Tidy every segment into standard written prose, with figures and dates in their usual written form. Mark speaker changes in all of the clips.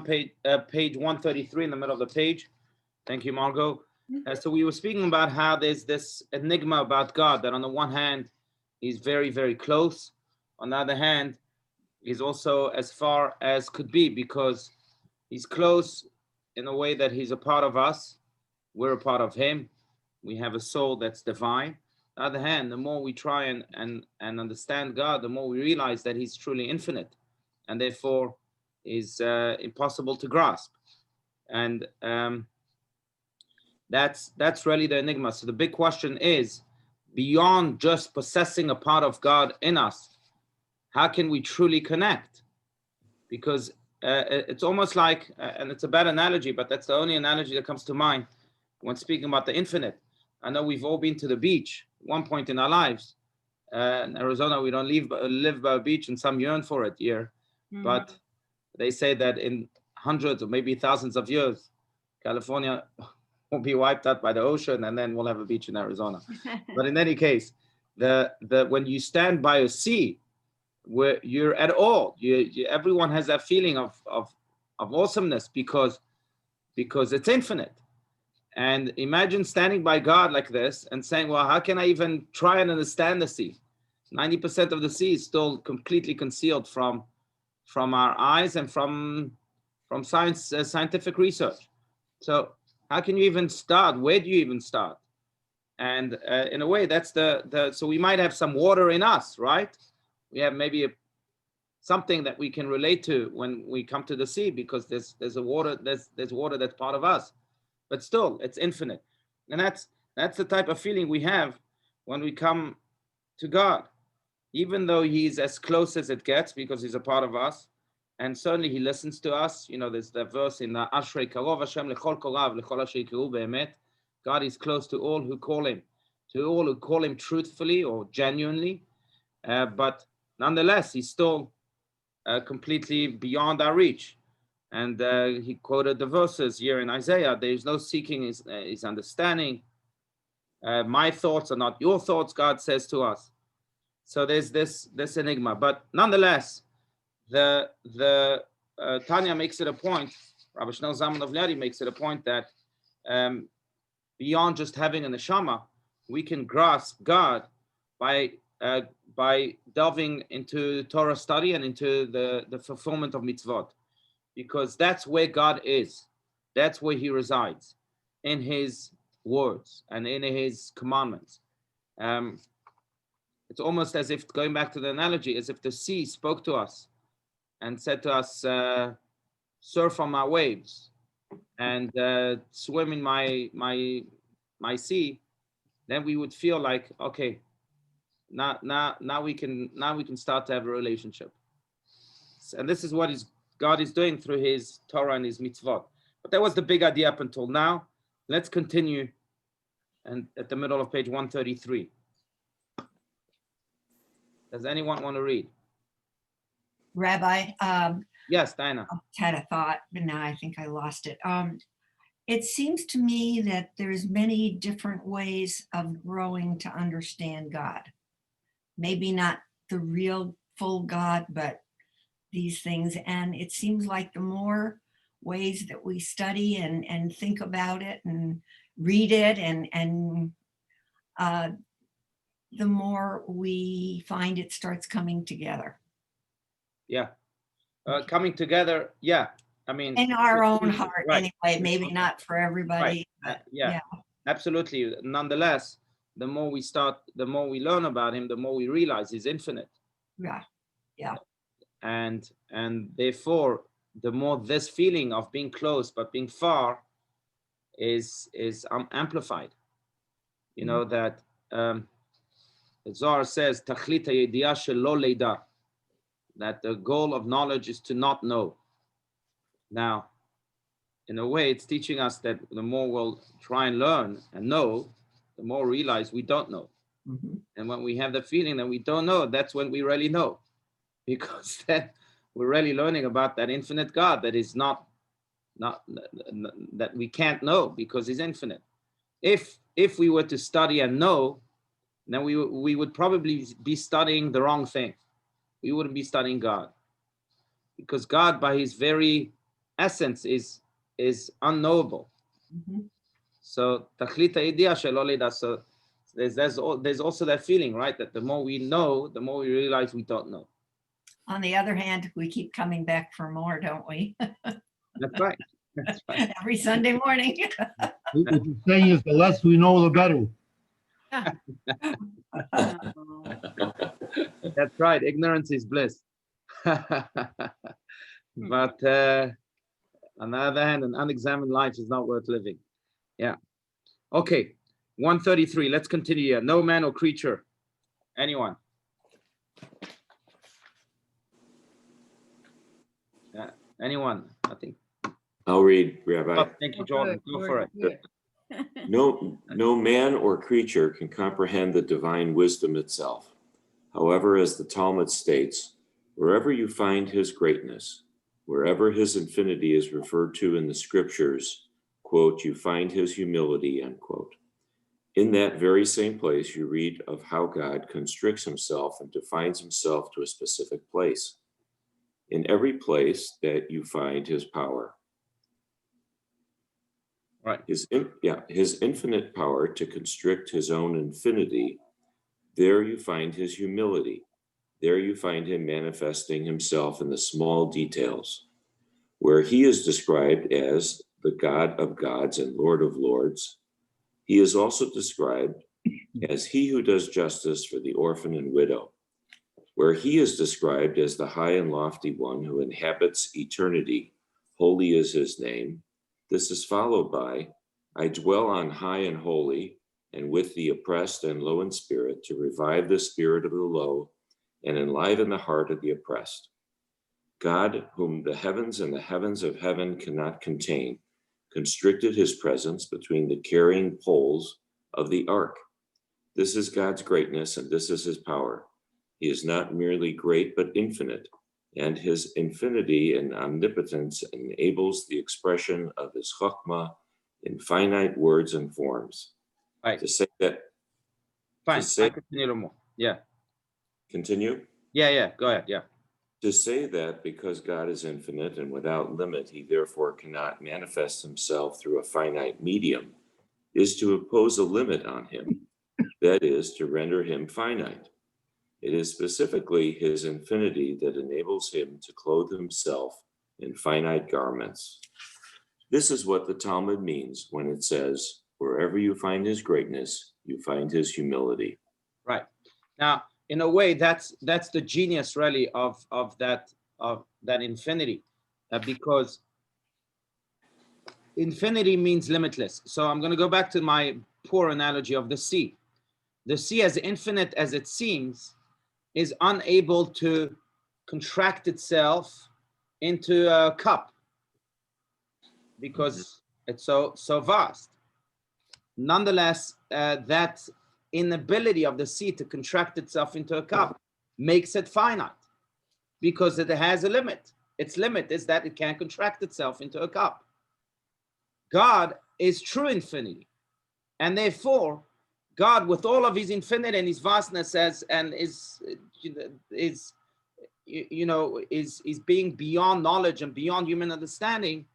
Speaker 1: page 133 in the middle of the page. Thank you, Margot. So we were speaking about how there's this enigma about God, that on the one hand, he's very, very close. On the other hand, he's also as far as could be, because he's close in a way that he's a part of us. We're a part of him. We have a soul that's divine. On the other hand, the more we try and understand God, the more we realize that he's truly infinite, and therefore is impossible to grasp. And that's really the enigma. So the big question is, beyond just possessing a part of God in us, how can we truly connect? Because it's almost like, and it's a bad analogy, but that's the only analogy that comes to mind when speaking about the infinite. I know we've all been to the beach at one point in our lives. In Arizona, we don't live by a beach, and some yearn for it here. But they say that in hundreds or maybe thousands of years, California will be wiped out by the ocean, and then we'll have a beach in Arizona. But in any case, when you stand by a sea, where you're at all, everyone has that feeling of awesomeness because it's infinite. And imagine standing by God like this and saying, well, how can I even try and understand the sea? 90% of the sea is still completely concealed from our eyes and from scientific research. So how can you even start? Where do you even start? And in a way, that's so we might have some water in us, right? We have maybe something that we can relate to when we come to the sea, because there's water that's part of us. But still, it's infinite. And that's the type of feeling we have when we come to God. Even though he's as close as it gets, because he's a part of us, and certainly he listens to us. You know, there's that verse in Ashrei Karov Hashem lechol korav lechol asher yikrehu be'emet. God is close to all who call him truthfully or genuinely. But nonetheless, he's still completely beyond our reach. And he quoted the verses here in Isaiah: there is no seeking his understanding. My thoughts are not your thoughts, God says to us. So there's this enigma. But nonetheless, the Tanya makes it a point, Rabbi Shneur Zalman of Liadi makes it a point that beyond just having a neshama, we can grasp God by delving into Torah study and into the fulfillment of mitzvot. Because that's where God is. That's where he resides, in his words and in his commandments. It's almost as if, going back to the analogy, as if the sea spoke to us and said to us, surf on my waves and swim in my sea. Then we would feel like, okay, now we can start to have a relationship. And this is what God is doing through his Torah and his mitzvot. But that was the big idea up until now. Let's continue, and at the middle of page 133. Does anyone want to read?
Speaker 2: Rabbi?
Speaker 1: Yes, Diana.
Speaker 2: I had a thought, but now I think I lost it. It seems to me that there's many different ways of growing to understand God. Maybe not the real full God, but these things. And it seems like the more ways that we study and think about it and read it, and the more we find it starts coming together.
Speaker 1: Yeah. Coming together, yeah. I mean,
Speaker 2: in our own heart, right. Anyway, maybe not for everybody.
Speaker 1: Right.
Speaker 2: But
Speaker 1: yeah, absolutely. Nonetheless, the more we learn about him, the more we realize he's infinite.
Speaker 2: Yeah.
Speaker 1: And therefore, the more this feeling of being close but being far is amplified. You know that Zohar says, "Tachlit hayediah shelo leida," that the goal of knowledge is to not know. Now, in a way, it's teaching us that the more we'll try and learn and know, the more we realize we don't know.
Speaker 2: Mm-hmm.
Speaker 1: And when we have the feeling that we don't know, that's when we really know. Because then we're really learning about that infinite God that is not that we can't know, because he's infinite. If we were to study and know, then we would probably be studying the wrong thing. We wouldn't be studying God. Because God, by his very essence is unknowable. So tachlit ha'idea shelo lidah. So there's also that feeling, right, that the more we know, the more we realize we don't know.
Speaker 2: On the other hand, we keep coming back for more, don't we?
Speaker 1: That's right. That's right.
Speaker 2: Every Sunday morning.
Speaker 3: What you're saying is the less we know, the better.
Speaker 1: That's right. Ignorance is bliss. But on the other hand, an unexamined life is not worth living. Yeah. Okay. 133. Let's continue here. No man or creature. Anyone? Anyone? I think.
Speaker 4: I'll read, Rabbi.
Speaker 1: Oh, thank you, Jordan. Go for it.
Speaker 4: No man or creature can comprehend the divine wisdom itself. However, as the Talmud states, wherever you find his greatness, wherever his infinity is referred to in the scriptures, quote, you find his humility, end quote. In that very same place, you read of how God constricts himself and defines himself to a specific place. In every place that you find his power.
Speaker 1: Right.
Speaker 4: His infinite power to constrict his own infinity. There you find his humility. There you find him manifesting himself in the small details, where he is described as the God of gods and Lord of lords. He is also described as he who does justice for the orphan and widow, where he is described as the high and lofty one who inhabits eternity. Holy is his name. This is followed by, I dwell on high and holy, and with the oppressed and low in spirit, to revive the spirit of the low and enliven the heart of the oppressed. God, whom the heavens and the heavens of heaven cannot contain, constricted his presence between the carrying poles of the ark. This is God's greatness, and this is his power. He is not merely great, but infinite, and his infinity and omnipotence enables the expression of his chokmah in finite words and forms.
Speaker 1: Right.
Speaker 4: To say that.
Speaker 1: Fine.
Speaker 4: I
Speaker 1: continue a little more. Yeah.
Speaker 4: Continue?
Speaker 1: Yeah. Go ahead. Yeah.
Speaker 4: To say that because God is infinite and without limit, he therefore cannot manifest himself through a finite medium is to impose a limit on him. That is, to render him finite. It is specifically his infinity that enables him to clothe himself in finite garments. This is what the Talmud means when it says, wherever you find his greatness, you find his humility.
Speaker 1: Right. Now, in a way, that's the genius really of that infinity, because infinity means limitless. So I'm going to go back to my poor analogy of the sea. The sea, as infinite as it seems, is unable to contract itself into a cup because it's so vast. Nonetheless, that inability of the sea to contract itself into a cup makes it finite because it has a limit. Its limit is that it can't contract itself into a cup. God is true infinity, and therefore God, with all of his infinity and his vastness, is being beyond knowledge and beyond human understanding,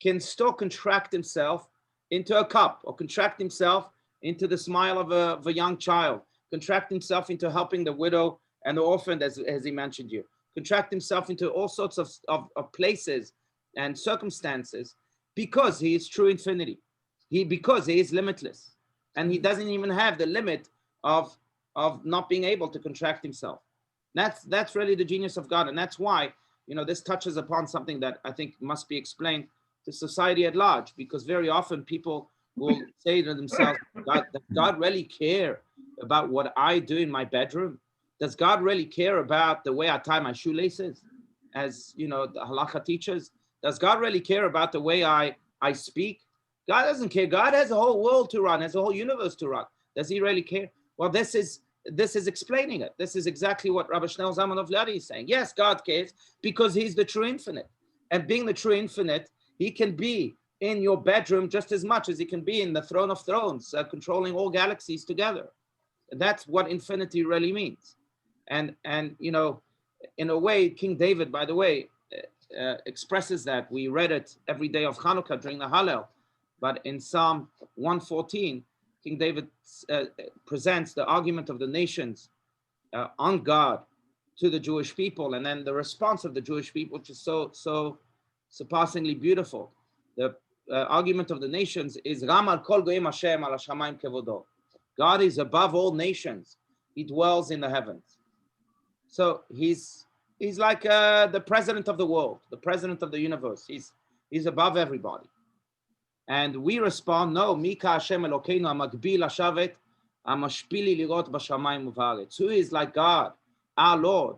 Speaker 1: can still contract himself into a cup, or contract himself into the smile of a young child, contract himself into helping the widow and the orphan, as he mentioned you, contract himself into all sorts of places and circumstances, because he is true infinity, because he is limitless. And he doesn't even have the limit of not being able to contract himself. That's really the genius of God. And that's why, this touches upon something that I think must be explained to society at large, because very often people will say to themselves, does God really care about what I do in my bedroom? Does God really care about the way I tie my shoelaces? As the halakha teaches, does God really care about the way I speak? God doesn't care. God has a whole world to run, has a whole universe to run. Does he really care? Well, this is explaining it. This is exactly what Rabbi Shneur Zalman of Liadi is saying. Yes, God cares because he's the true infinite. And being the true infinite, he can be in your bedroom just as much as he can be in the throne of thrones, controlling all galaxies together. That's what infinity really means. And in a way, King David, by the way, expresses that. We read it every day of Hanukkah during the Hallel, but in Psalm 114, King David presents the argument of the nations on God to the Jewish people, and then the response of the Jewish people, which is so surpassingly beautiful. The argument of the nations is Ramal kol goyim Hashem al hashamayim kevodo. God is above all nations. He dwells in the heavens. So he's like the president of the world, the president of the universe. He's above everybody. And we respond, no, Mika Hashem Elokeinu Amagbil Hashavet Amashpili Lirot Bashamayim Uvaretz. Who is like God, our Lord,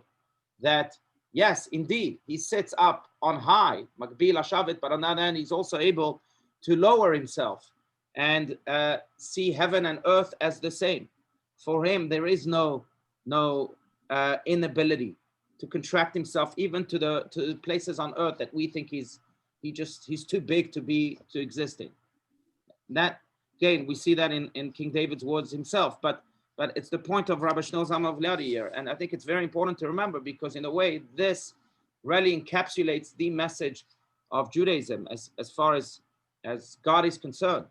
Speaker 1: that yes, indeed, he sits up on high, Magbil Hashavet, but on the other hand, he's also able to lower himself and see heaven and earth as the same. For him, there is no inability to contract himself even to the places on earth that we think he's too big to exist in. That again, we see that in King David's words himself, but it's the point of Rabbi Shneur Zalman of Liadi here, and I think it's very important to remember, because in a way this really encapsulates the message of Judaism as far as God is concerned.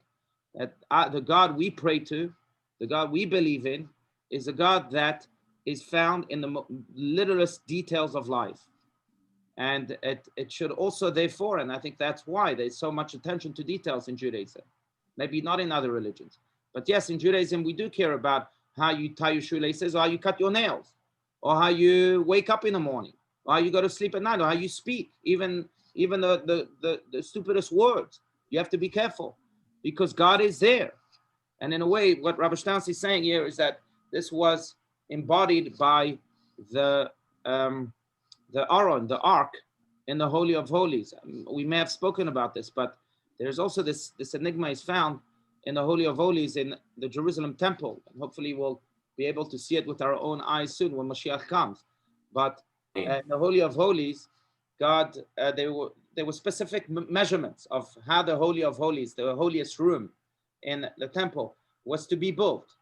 Speaker 1: That the God we pray to, the God we believe in, is a God that is found in the littlest details of life. And it should also, therefore, and I think that's why there's so much attention to details in Judaism. Maybe not in other religions. But yes, in Judaism, we do care about how you tie your shoelaces, or how you cut your nails, or how you wake up in the morning, or how you go to sleep at night, or how you speak, even the stupidest words. You have to be careful, because God is there. And in a way, what Rabbi Shtans is saying here is that this was embodied by the Aron, the Ark, in the Holy of Holies. We may have spoken about this, but there's also this enigma is found in the Holy of Holies in the Jerusalem temple. And hopefully we'll be able to see it with our own eyes soon when Mashiach comes. But in the Holy of Holies, God, there were specific measurements of how the Holy of Holies, the holiest room in the temple, was to be built.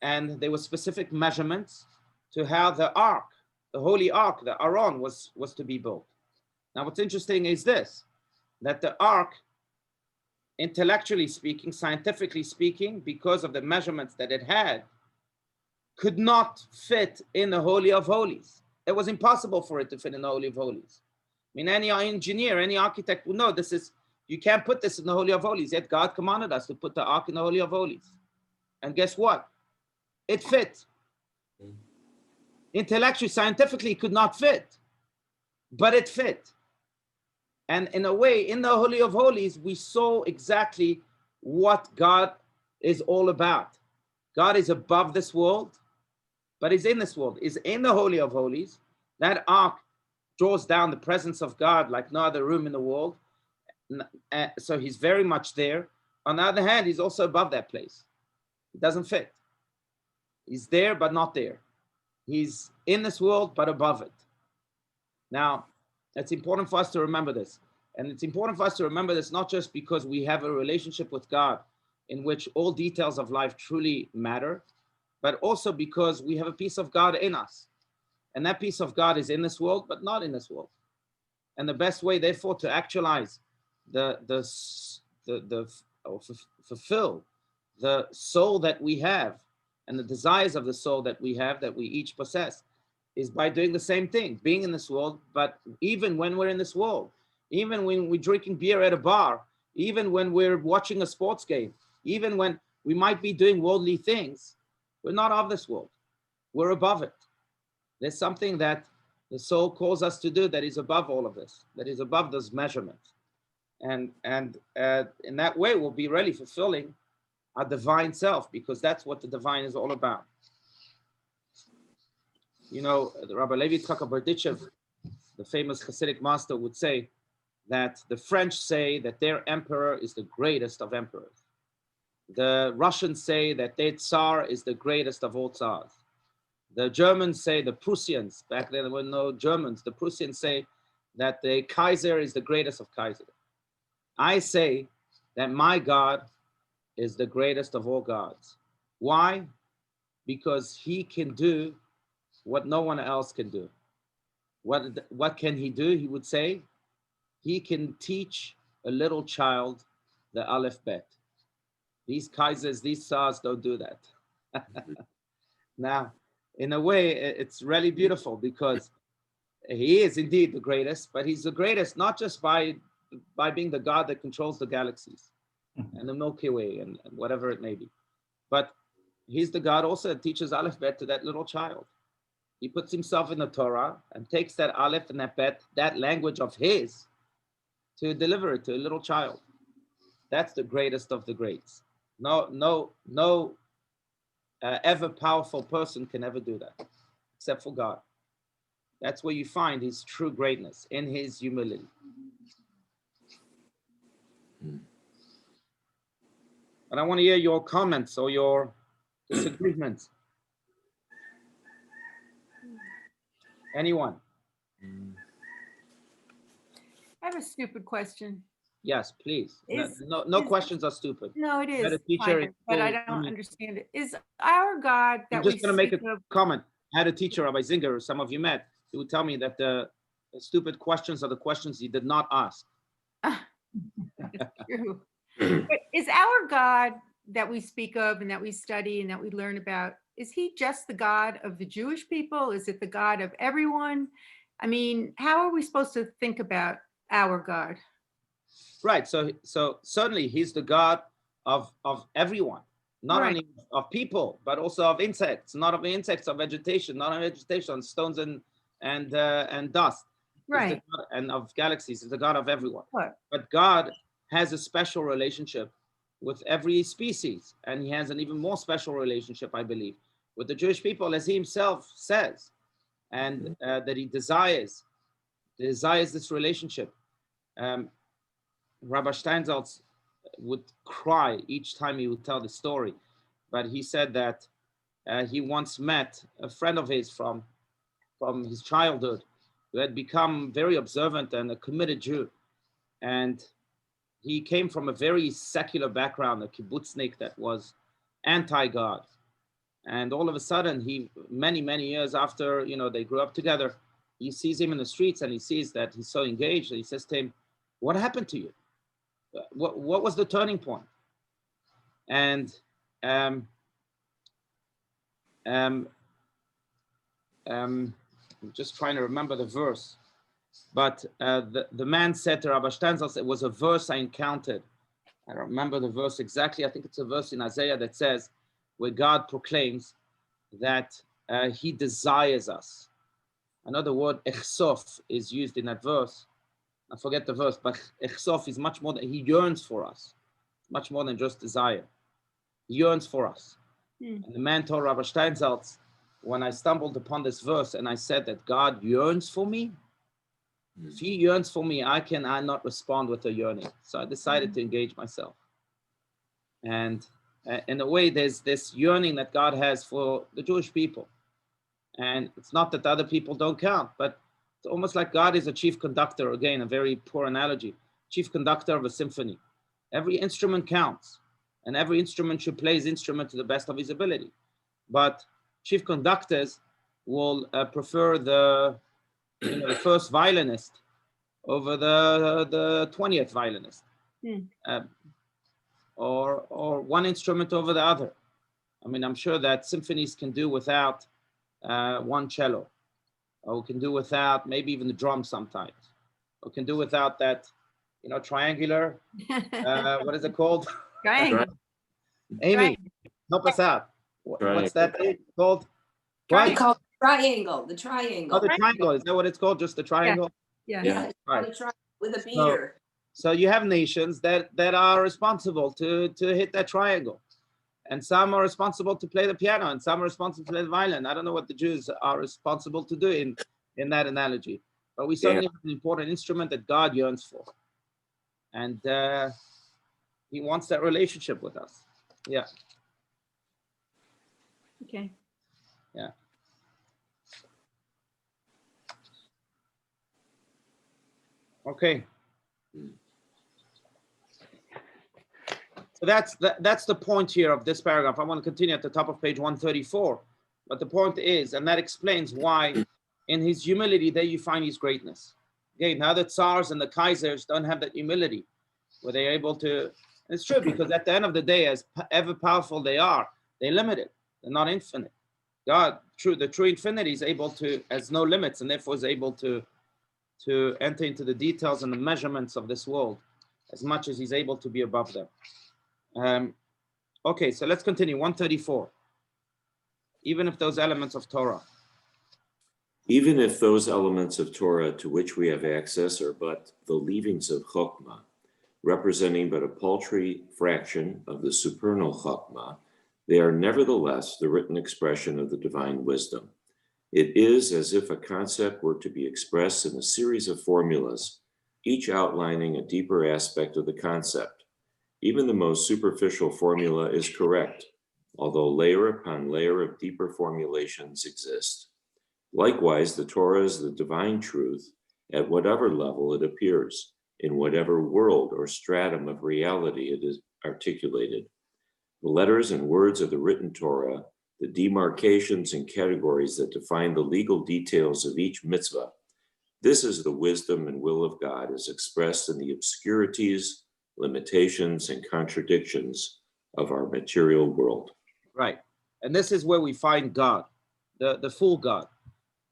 Speaker 1: And there were specific measurements to how the Ark, the Holy Ark, the Aron, was to be built. Now, what's interesting is this, that the Ark, intellectually speaking, scientifically speaking, because of the measurements that it had, could not fit in the Holy of Holies. It was impossible for it to fit in the Holy of Holies. I mean, any engineer, any architect would know you can't put this in the Holy of Holies. Yet God commanded us to put the Ark in the Holy of Holies. And guess what? It fit. Intellectually, scientifically, it could not fit, but it fit. And in a way, in the Holy of Holies, we saw exactly what God is all about. God is above this world, but he's in this world. He's in the Holy of Holies. That Ark draws down the presence of God like no other room in the world. So he's very much there. On the other hand, he's also above that place. It doesn't fit. He's there, but not there. He's in this world, but above it. Now, it's important for us to remember this. And it's important for us to remember this not just because we have a relationship with God in which all details of life truly matter, but also because we have a piece of God in us. And that piece of God is in this world, but not in this world. And the best way, therefore, to actualize fulfill the soul that we have and the desires of the soul that we have, that we each possess, is by doing the same thing, being in this world. But even when we're in this world, even when we're drinking beer at a bar, even when we're watching a sports game, even when we might be doing worldly things, we're not of this world. We're above it. There's something that the soul calls us to do that is above all of this, that is above those measurements. And in that way, we'll be really fulfilling our divine self, because that's what the divine is all about. You know, the Rabbi Levi Tzchak Berditchev, the famous Hasidic master, would say that the French say that their emperor is the greatest of emperors. The Russians say that their Tsar is the greatest of all Tsars. The Germans say, the Prussians, back then there were no Germans, the Prussians say that the Kaiser is the greatest of Kaiser. I say that my God is the greatest of all gods. Why? Because he can do what no one else can do. what can he do? He would say, he can teach a little child the Aleph Bet. These Kaisers, these Tsars don't do that. Now, in a way, it's really beautiful because he is indeed the greatest, but he's the greatest not just by being the God that controls the galaxies and the Milky Way and whatever it may be, but he's the God also that teaches Aleph Bet to that little child. He puts himself in the Torah and takes that Aleph and that Bet, that language of his, to deliver it to a little child. That's the greatest of the greats. No ever powerful person can ever do that, except for God. That's where you find his true greatness, in his humility. And I want to hear your comments or your disagreements. Anyone?
Speaker 5: I have a stupid question.
Speaker 1: Yes, please.
Speaker 5: Is-
Speaker 1: No
Speaker 5: is-
Speaker 1: questions are stupid.
Speaker 5: No, it
Speaker 1: Had a
Speaker 5: is,
Speaker 1: teacher
Speaker 5: kind of, but I
Speaker 1: in school-
Speaker 5: don't understand it. Is our God that
Speaker 1: I'm just
Speaker 5: we
Speaker 1: going to make
Speaker 5: speak
Speaker 1: a
Speaker 5: of?
Speaker 1: comment. I had a teacher, Rabbi Zinger, who some of you met, who would tell me that the stupid questions are the questions he did not ask.
Speaker 5: It's true. But is our God that we speak of and that we study and that we learn about, is he just the God of the Jewish people? Is it the God of everyone? I mean, how are we supposed to think about our God?
Speaker 1: Right. So certainly he's the God of everyone, not
Speaker 5: Right.
Speaker 1: only of people, but also of insects, not of insects, of vegetation, not of vegetation, stones and dust. He's the
Speaker 5: Right.
Speaker 1: God, and of galaxies. He's the God of everyone.
Speaker 5: What?
Speaker 1: But God has a special relationship with every species, and he has an even more special relationship, I believe, with the Jewish people, as he himself says, and that he desires this relationship. Rabbi Steinsaltz would cry each time he would tell the story, but he said that he once met a friend of his from his childhood who had become very observant and a committed Jew, and he came from a very secular background, a kibbutznik that was anti-God. And all of a sudden, many years after, they grew up together, he sees him in the streets and he sees that he's so engaged. And he says to him, "What happened to you? What was the turning point?" And I'm just trying to remember the verse. But the man said to Rabbi Steinsaltz, it was a verse I encountered. I don't remember the verse exactly. I think it's a verse in Isaiah that says, where God proclaims that he desires us. I know the word echsof is used in that verse. I forget the verse, but echsof is much more than, he yearns for us. Much more than just desire. He yearns for us. And the man told Rabbi Steinsaltz, when I stumbled upon this verse and I said that God yearns for me, if he yearns for me, I not respond with a yearning. So I decided to engage myself. And in a way, there's this yearning that God has for the Jewish people. And it's not that other people don't count, but it's almost like God is a chief conductor. Again, a very poor analogy. Chief conductor of a symphony. Every instrument counts. And every instrument should play his instrument to the best of his ability. But chief conductors will prefer the first violinist over the 20th violinist, or one instrument over the other. I mean, I'm sure that symphonies can do without one cello, or can do without maybe even the drums sometimes, or can do without that, triangular. What is it called?
Speaker 5: Triangle.
Speaker 1: Amy,
Speaker 5: Triangle.
Speaker 1: help us out. What's that thing called?
Speaker 5: Triangle.
Speaker 6: It's called triangle, the triangle.
Speaker 1: Oh, the triangle. Is that what it's called? Just the triangle?
Speaker 5: Yeah.
Speaker 6: Yeah, it's called
Speaker 1: Right.
Speaker 6: a triangle with a beater.
Speaker 1: So you have nations that are responsible to hit that triangle. And some are responsible to play the piano, and some are responsible to play the violin. I don't know what the Jews are responsible to do in that analogy. But we certainly have an important instrument that God yearns for. And he wants that relationship with us. Yeah.
Speaker 5: Okay.
Speaker 1: Yeah. Okay. So that's the point here of this paragraph. I want to continue at the top of page 134. But the point is, and that explains why In his humility, there you find his greatness. Again, now the Tsars and the Kaisers don't have that humility, where they're able to, it's true, because at the end of the day, as ever powerful they are, they're limited. They're not infinite. God, the true infinity is able to, has no limits, and therefore is able to enter into the details and the measurements of this world as much as he's able to be above them. Okay, so let's continue. 134. Even if those elements of Torah.
Speaker 4: Even if those elements of Torah to which we have access are but the leavings of Chokhmah, representing but a paltry fraction of the supernal Chokhmah, they are nevertheless the written expression of the divine wisdom. It is as if a concept were to be expressed in a series of formulas, each outlining a deeper aspect of the concept. Even the most superficial formula is correct, although layer upon layer of deeper formulations exist. Likewise, the Torah is the divine truth at whatever level it appears, in whatever world or stratum of reality it is articulated. The letters and words of the written Torah, the demarcations and categories that define the legal details of each mitzvah, this is the wisdom and will of God as expressed in the obscurities, limitations, and contradictions of our material world.
Speaker 1: Right. And this is where we find God, the full God,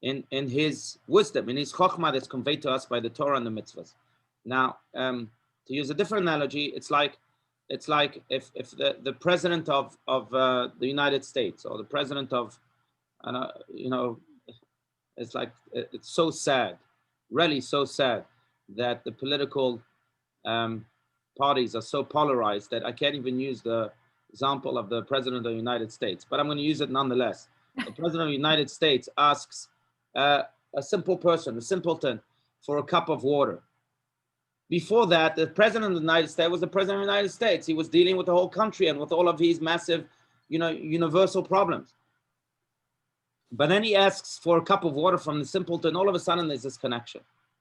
Speaker 1: in his wisdom, in his chokhmah that's conveyed to us by the Torah and the mitzvahs. Now, to use a different analogy, it's like if the president of the United States, or the president of, it's like, it's so sad, really so sad, that the political parties are so polarized that I can't even use the example of the president of the United States, but I'm going to use it nonetheless. The president of the United States asks a simple person, a simpleton, for a cup of water. Before that, the president of the United States was the president of the United States. He was dealing with the whole country and with all of his massive, universal problems. But then he asks for a cup of water from the simpleton. All of a sudden, there's this connection.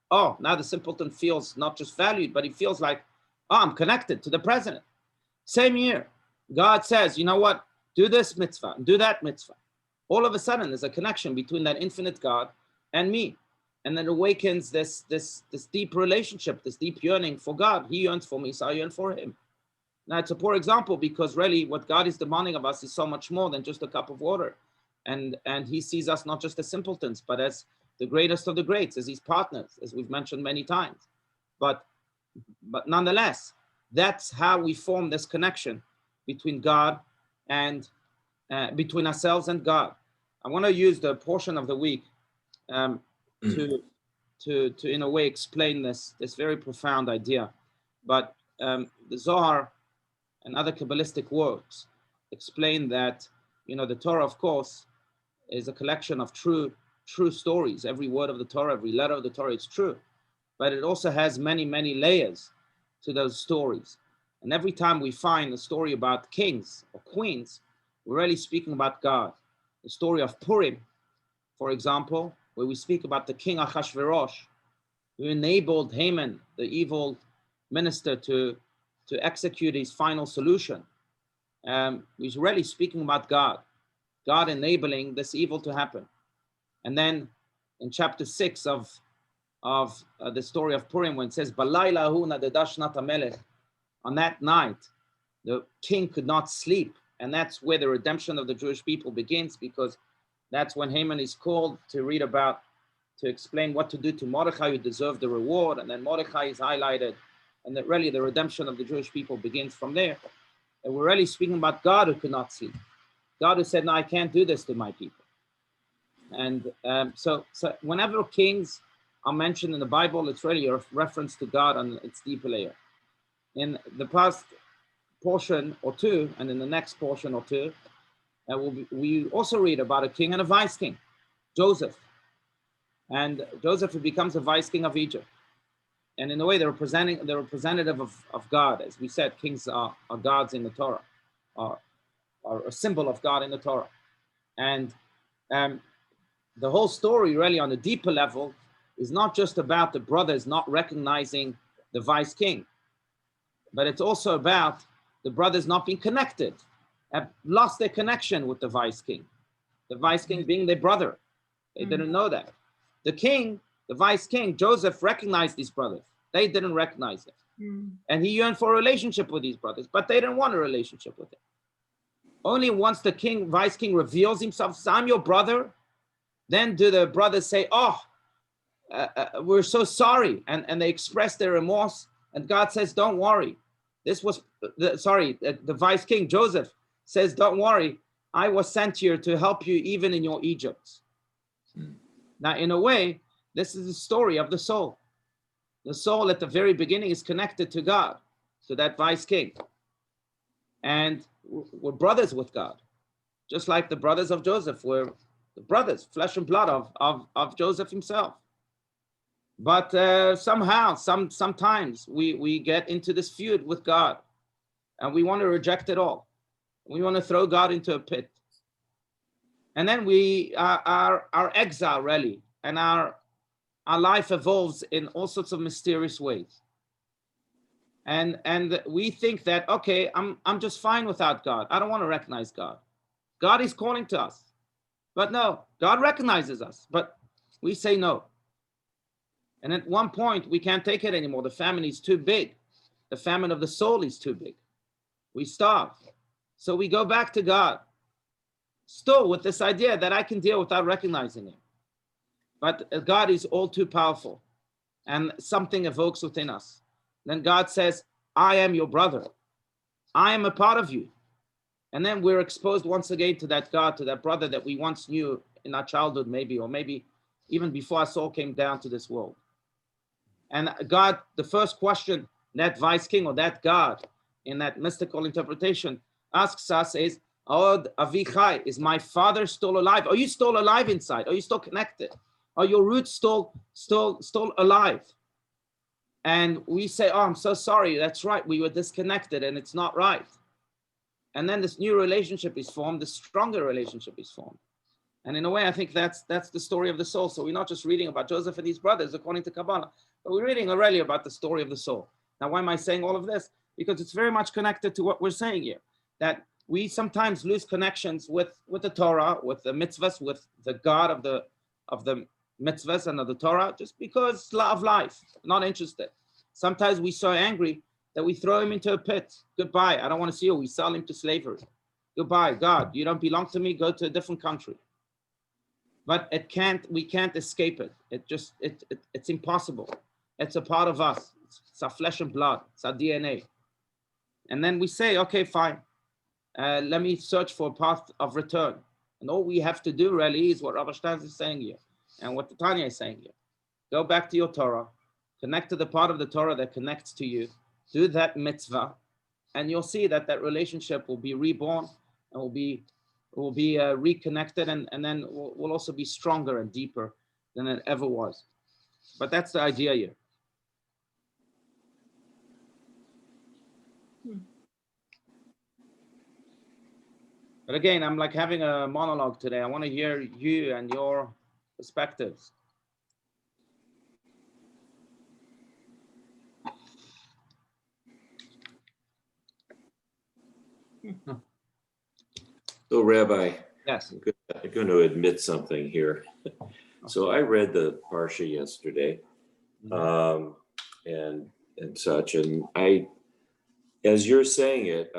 Speaker 1: Oh, now the simpleton feels not just valued, but he feels like, oh, I'm connected to the president. Same year, God says, you know what? Do this mitzvah, do that mitzvah. All of a sudden, there's a connection between that infinite God and me. And then awakens this deep relationship, this deep yearning for God. He yearns for me, so I yearn for him. Now, it's a poor example because really what God is demanding of us is so much more than just a cup of water. And he sees us not just as simpletons, but as the greatest of the greats, as his partners, as we've mentioned many times. But nonetheless, that's how we form this connection between God and between ourselves and God. I want to use the portion of the week to in a way explain this very profound idea. But the Zohar and other Kabbalistic works explain that the Torah, of course, is a collection of true stories. Every word of the Torah, every letter of the Torah is true, but it also has many layers to those stories. And every time we find a story about kings or queens, we're really speaking about God. The story of Purim, for example, where we speak about the king Achashverosh, who enabled Haman, the evil minister, to execute his final solution. He's really speaking about God enabling this evil to happen. And then in chapter 6 of the story of Purim, when it says, "Balayla hu nadedash shnat hamelech," on that night, the king could not sleep. And that's where the redemption of the Jewish people begins, because that's when Haman is called to explain what to do to Mordechai, who deserved the reward. And then Mordechai is highlighted. And that really the redemption of the Jewish people begins from there. And we're really speaking about God who could not sleep. God who said, no, I can't do this to my people. And so whenever kings are mentioned in the Bible, it's really a reference to God on its deeper layer. In the past portion or two, and in the next portion or two, we also read about a king and a vice king, Joseph. And Joseph becomes a vice king of Egypt. And in a way, the representative of God. As we said, kings are gods in the Torah, are a symbol of God in the Torah. And the whole story really on a deeper level is not just about the brothers not recognizing the vice king, but it's also about the brothers not being connected, have lost their connection with the vice king. The vice king being their brother. They didn't know that. the king, the vice king, Joseph, recognized these brothers. They didn't recognize him. And he yearned for a relationship with these brothers, but they didn't want a relationship with him. Only once the king, vice king, reveals himself, says, I'm your brother, then do the brothers say, oh, we're so sorry. And they express their remorse. And God says, don't worry. This was, the vice king, Joseph, says, don't worry. I was sent here to help you even in your Egypt. Now, in a way, this is the story of the soul. The soul at the very beginning is connected to God, to that vice king. And we're brothers with God, just like the brothers of Joseph were the brothers, flesh and blood of Joseph himself. But somehow, sometimes we get into this feud with God, and we want to reject it all. We want to throw God into a pit. And then our exile really, and our life evolves in all sorts of mysterious ways. And we think that, okay, I'm just fine without God. I don't want to recognize God. God is calling to us. But no, God recognizes us, but we say no. And at one point, we can't take it anymore. The famine is too big. The famine of the soul is too big. We starve. So we go back to God, still with this idea that I can deal without recognizing him. But God is all too powerful, and something evokes within us. Then God says, I am your brother. I am a part of you. And then we're exposed once again to that God, to that brother that we once knew in our childhood, maybe, or maybe even before our soul came down to this world. And God, the first question that vice king or that God in that mystical interpretation asks us is, oh, Avichai, is my father still alive? Are you still alive inside? Are you still connected? Are your roots still alive? And we say, oh, I'm so sorry. That's right. We were disconnected and it's not right. And then this new relationship is formed. The stronger relationship is formed. And in a way, I think that's the story of the soul. So we're not just reading about Joseph and his brothers, according to Kabbalah, but we're reading already about the story of the soul. Now, why am I saying all of this? Because it's very much connected to what we're saying here, that we sometimes lose connections with the Torah, with the mitzvahs, with the God of the mitzvahs and of the Torah, just because of life, not interested. Sometimes we're so angry that we throw him into a pit. Goodbye, I don't want to see you. We sell him to slavery. Goodbye, God, you don't belong to me. Go to a different country. But we can't escape it. It's impossible. It's a part of us. It's our flesh and blood. It's our DNA. And then we say, okay, fine. Let me search for a path of return. And all we have to do really is what Rabbi Stans is saying here and what Tanya is saying here. Go back to your Torah, connect to the part of the Torah that connects to you, do that mitzvah, and you'll see that relationship will be reborn and will be reconnected, and then will also be stronger and deeper than it ever was. But that's the idea here. But again, I'm like having a monologue today. I want to hear you and your perspectives.
Speaker 4: So, Rabbi,
Speaker 1: Yes.
Speaker 4: I'm going to admit something here. So I read the Parsha yesterday, and such, and as you're saying it,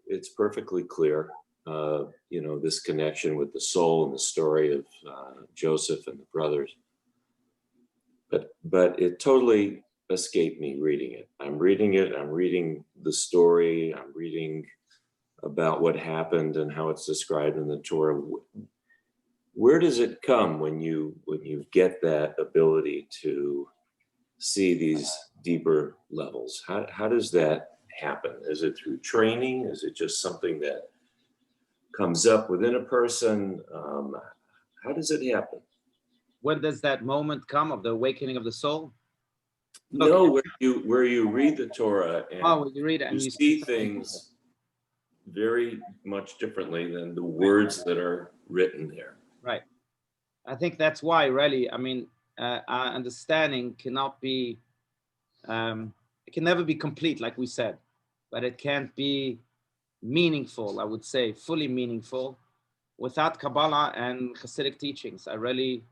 Speaker 4: it's perfectly clear. This connection with the soul and the story of Joseph and the brothers. But it totally escaped me reading it. I'm reading the story, I'm reading about what happened and how it's described in the Torah. Where does it come when you get that ability to see these deeper levels? How does that happen? Is it through training? Is it just something that comes up within a person? How does it happen?
Speaker 1: When does that moment come of the awakening of the soul?
Speaker 4: No, where you read the Torah and
Speaker 1: you read it and
Speaker 4: you see things very much differently than the words that are written there.
Speaker 1: Right. I think that's why, really, I mean, our understanding cannot be, it can never be complete, like we said, but it can't be meaningful, I would say, fully meaningful, without Kabbalah and Hasidic teachings. I really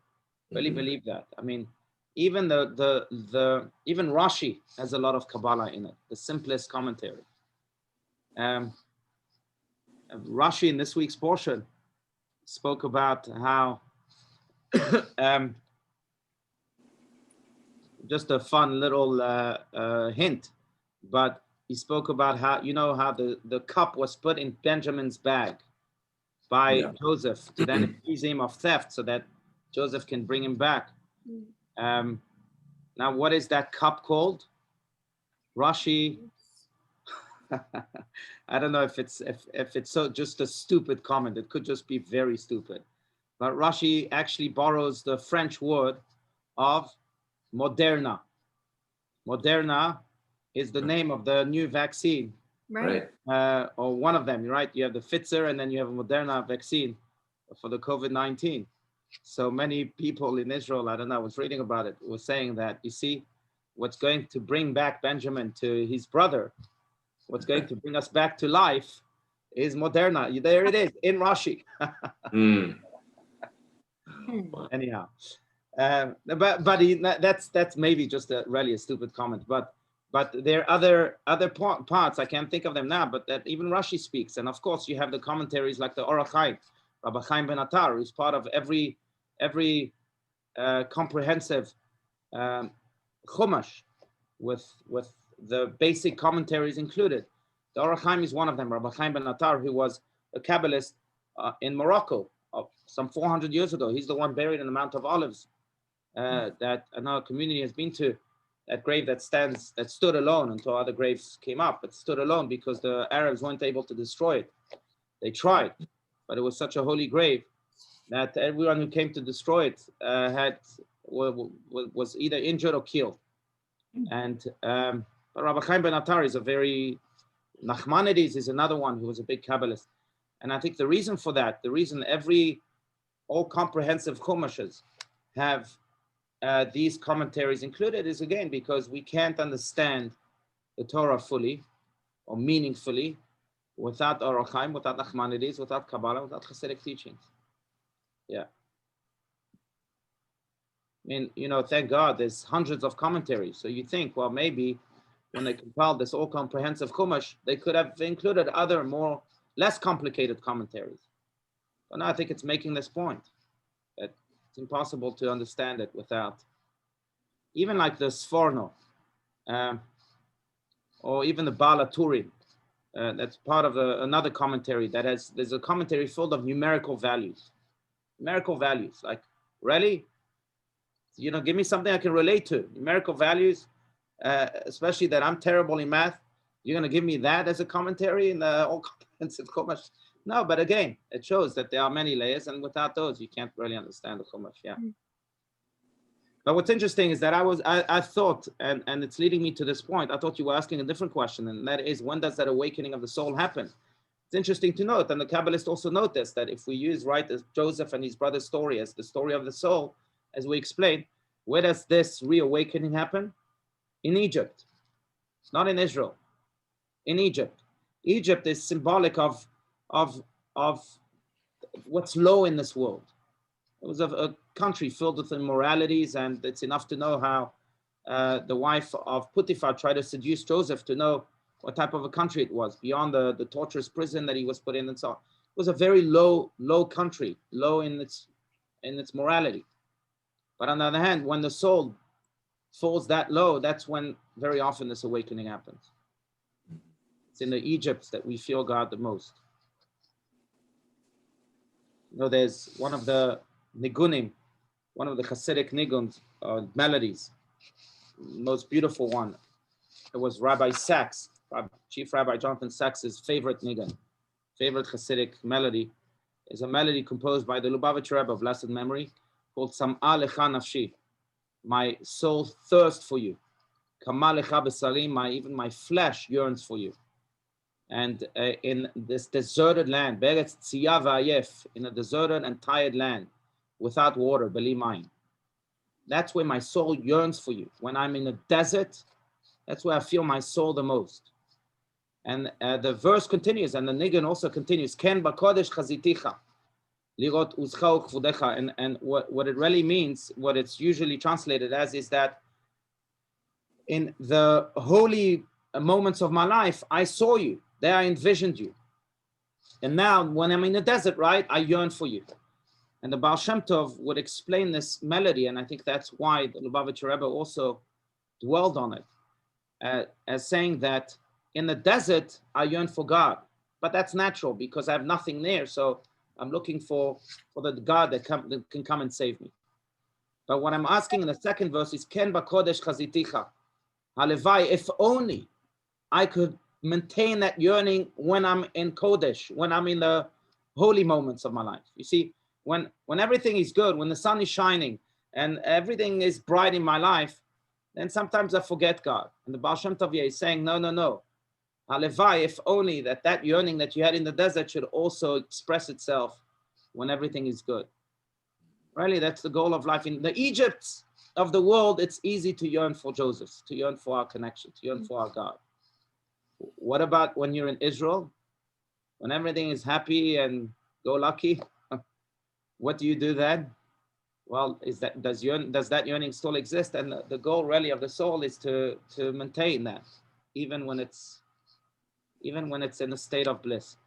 Speaker 1: Really
Speaker 4: Mhm.
Speaker 1: believe that. I mean, even even Rashi has a lot of Kabbalah in it, the simplest commentary. Rashi in this week's portion spoke about how just a fun little hint, but he spoke about how, how the cup was put in Benjamin's bag by
Speaker 4: Yeah.
Speaker 1: Joseph to then accuse him of theft so that Joseph can bring him back. Now, what is that cup called? Rashi. I don't know if it's so just a stupid comment. It could just be very stupid. But Rashi actually borrows the French word of Moderna. Moderna is the name of the new vaccine,
Speaker 5: Right.
Speaker 1: or one of them, right? You have the Pfizer and then you have a Moderna vaccine for the COVID-19. So many people in Israel, I don't know, I was reading about it, was saying that, you see, what's going to bring back Benjamin to his brother, what's going to bring us back to life is Moderna. There it is, in Rashi.
Speaker 4: Mm.
Speaker 1: Anyhow. But that's maybe just really a stupid comment. But there are other parts, I can't think of them now, but that even Rashi speaks. And of course, you have the commentaries like the Orach Chaim, Rabbi Chaim ben Attar, who's part of every comprehensive Chumash with the basic commentaries included. The Orach Chaim is one of them. Rabbi Chaim ben Attar, who was a Kabbalist in Morocco some 400 years ago. He's the one buried in the Mount of Olives that another community has been to. That grave that stood alone until other graves came up, but stood alone because the Arabs weren't able to destroy it. They tried, but it was such a holy grave that everyone who came to destroy it was either injured or killed. And but Rabbi Chaim ben Attar is a very, Nachmanides is another one who was a big Kabbalist. And I think the reason for that, the reason all comprehensive Chumashes have these commentaries included is, again, because we can't understand the Torah fully or meaningfully without Orach Chaim, without Nachmanides, without Kabbalah, without Hasidic teachings. Yeah. I mean, thank God there's hundreds of commentaries. So you think, well, maybe when they compiled this all-comprehensive Chumash, they could have included other less complicated commentaries. But now I think it's making this point that it's impossible to understand it without, even like the Sforno, or even the Bala Turim. That's part of another commentary there's a commentary full of numerical values. Numerical values, like, really? Give me something I can relate to. Numerical values, especially that I'm terrible in math. You're going to give me that as a commentary in the all comprehensive Chumash? No, but again, it shows that there are many layers, and without those, you can't really understand the Chumash. Yeah. But what's interesting is that I thought, and it's leading me to this point, I thought you were asking a different question, and that is, when does that awakening of the soul happen? It's interesting to note, and the Kabbalists also notice that if we use Joseph and his brother's story as the story of the soul, as we explained, where does this reawakening happen? In Egypt. It's not in Israel. In Egypt. Egypt is symbolic of what's low in this world. It was a country filled with immoralities, and it's enough to know how the wife of Potiphar tried to seduce Joseph to know what type of a country it was, beyond the torturous prison that he was put in and so on. It was a very low country, low in its morality. But on the other hand, when the soul falls that low, that's when very often this awakening happens. It's in the Egypts that we feel God the most. There's one of the nigunim, one of the Hasidic niguns, melodies, most beautiful one. It was Rabbi Sachs, Chief Rabbi Jonathan Sachs's favorite nigun, favorite Hasidic melody, is a melody composed by the Lubavitcher Rebbe of blessed memory, called Sam'a Lecha Nafshi, my soul thirsts for you. Kama Lecha Besarim, even my flesh yearns for you. And in this deserted land, Beretz Tziyah V'Ayef, in a deserted and tired land, without water, Beli Mayim. That's where my soul yearns for you. When I'm in a desert, that's where I feel my soul the most. And the verse continues, and the nigun also continues, Ken B'Kodesh Chaziticha. Lirot uzcha ukvudecha. And what it really means, what it's usually translated as, is that in the holy moments of my life, I saw you. There I envisioned you. And now when I'm in the desert, right, I yearn for you. And the Baal Shem Tov would explain this melody, and I think that's why the Lubavitcher Rebbe also dwelled on it, as saying that in the desert, I yearn for God. But that's natural because I have nothing there. So I'm looking for the God that can come and save me. But what I'm asking in the second verse is, Ken bakodesh chaziticha. Halevai, if only I could maintain that yearning when I'm in Kodesh, when I'm in the holy moments of my life. You see, when everything is good, when the sun is shining and everything is bright in my life, then sometimes I forget God. And the Baal Shem Tov is saying, no. Halevai, if only that yearning that you had in the desert should also express itself when everything is good. Really, that's the goal of life. In the Egypts of the world, it's easy to yearn for Joseph, to yearn for our connection, to yearn for our God. What about when you're in Israel? When everything is happy and go lucky, what do you do then? Well, does that yearning still exist? And the goal really of the soul is to maintain that, even when it's in a state of bliss.